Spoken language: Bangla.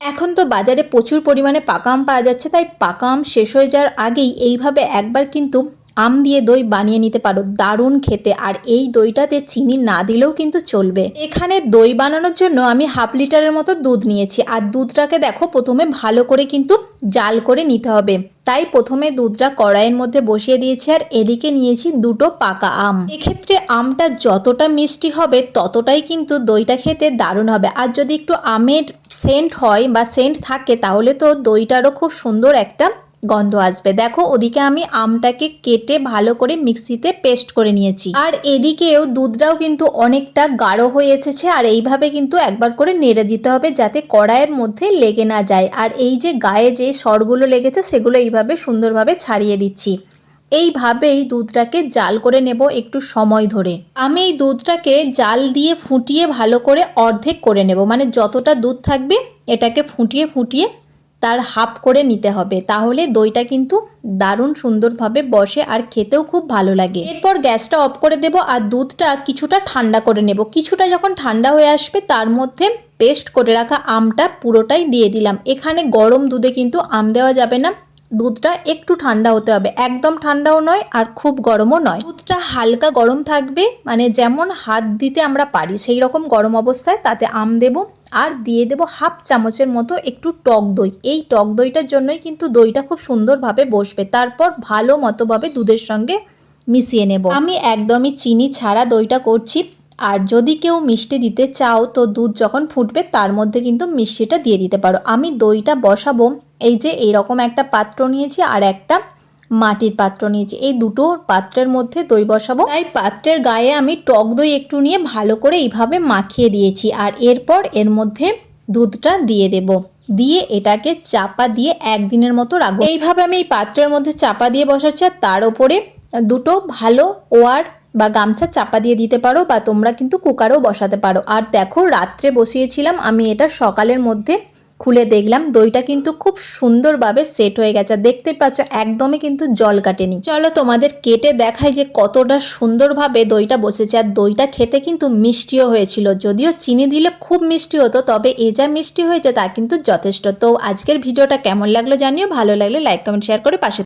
এখন তো বাজারে প্রচুর পরিমাণে পাকা আম পাওয়া যাচ্ছে, তাই পাকা আম শেষ হয়ে যাওয়ার আগেই এইভাবে একবার কিন্তু আম দিয়ে দই বানিয়ে নিতে পারো, দারুণ খেতে। আর এই দইটাতে চিনি না দিলেও কিন্তু চলবে। এখানে দই বানানোর জন্য আমি 1/2 লিটারের মতো দুধ নিয়েছি, আর দুধটাকে দেখো প্রথমে ভালো করে কিন্তু জাল করে নিতে হবে। তাই প্রথমে দুধটা কড়াইয়ের মধ্যে বসিয়ে দিয়েছি, আর এদিকে নিয়েছি 2টো পাকা আম। এক্ষেত্রে আমটা যতটা মিষ্টি হবে ততটাই কিন্তু দইটা খেতে দারুণ হবে। আর যদি একটু আমের সেন্ট হয় বা সেন্ট থাকে তাহলে তো দইটারও খুব সুন্দর একটা গন্ধ আসবে। দেখো ওদিকে আমি আমটাকে কেটে ভালো করে মিক্সিতে পেস্ট করে নিয়েছি, আর এদিকেও দুধটাও কিন্তু অনেকটা গাঢ় হয়ে এসেছে। আর এইভাবে কিন্তু একবার করে নেড়ে দিতে হবে যাতে কড়াইয়ের মধ্যে লেগে না যায়। আর এই যে গায়ে যে সরগুলো লেগেছে সেগুলো এইভাবে সুন্দরভাবে ছাড়িয়ে দিচ্ছি। এইভাবেই দুধটাকে জাল করে নেব একটু সময় ধরে। আমি এই দুধটাকে জাল দিয়ে ফুটিয়ে ভালো করে অর্ধেক করে নেব, মানে যতটা দুধ থাকবে এটাকে ফুটিয়ে ফুটিয়ে তার হাফ করে নিতে হবে, তাহলে দইটা কিন্তু দারুণ সুন্দরভাবে বসে আর খেতেও খুব ভালো লাগে। এরপর গ্যাসটা অফ করে দেব, আর দুধটা কিছুটা ঠান্ডা করে নেব। কিছুটা যখন ঠান্ডা হয়ে আসবে তার মধ্যে পেস্ট করে রাখা আমটা পুরোটাই দিয়ে দিলাম। এখানে গরম দুধে কিন্তু আম দেওয়া যাবে না, দুধটা একটু ঠান্ডা হতে হবে, একদম ঠান্ডাও নয় আর খুব গরমও নয়। দুধটা হালকা গরম থাকবে, মানে যেমন হাত দিতে আমরা পারি সেই রকম গরম অবস্থায় তাতে আম দেব, আর দিয়ে দেব 1/2 চামচের মতো একটু টক দই। এই টক দইটার জন্যই কিন্তু দইটা খুব সুন্দরভাবে বসবে। তারপর ভালো মতোভাবে দুধের সঙ্গে মিশিয়ে নেব। আমি একদমই চিনি ছাড়া দইটা করছি, আর যদি কেউ মিষ্টি দিতে চাও তো দুধ যখন ফুটবে তার মধ্যে কিন্তু মিষ্টিটা দিয়ে দিতে পারো। আমি দইটা বসাবো এই যে এইরকম একটা পাত্র নিয়েছি আর একটা মাটির পাত্র নিয়েছি, এই দুটো পাত্রের মধ্যে দই বসাবো। তাই পাত্রের গায়ে আমি টক দই একটু নিয়ে ভালো করে এইভাবে মাখিয়ে দিয়েছি, আর এরপর এর মধ্যে দুধটা দিয়ে দেব, দিয়ে এটাকে চাপা দিয়ে 1 দিনের মতো রাখবো। এইভাবে আমি এই পাত্রের মধ্যে চাপা দিয়ে বসাচ্ছি, আর তার উপরে দুটো ভালো ওয়ার বা গামছা চাপা দিয়ে দিতে পারো, বা তোমরা কিন্তু কুকারেও বসাতে পারো। আর দেখো রাত্রে বসিয়েছিলাম আমি, এটা সকালের মধ্যে খুলে দেখলাম দইটা কিন্তু খুব সুন্দরভাবে সেট হয়ে গেছে। দেখতে পাচ্ছ একদমই কিন্তু জল কাটেনি। চলো তোমাদের কেটে দেখাই যে কতটা সুন্দরভাবে দইটা বসেছে। আর দইটা খেতে কিন্তু মিষ্টিও হয়েছিল, যদিও চিনি দিলে খুব মিষ্টি হতো, তবে এ যা মিষ্টি হয়েছে তা কিন্তু যথেষ্ট। তো আজকের ভিডিওটা কেমন লাগলো জানিও, ভালো লাগলে লাইক কমেন্ট শেয়ার করে পাশে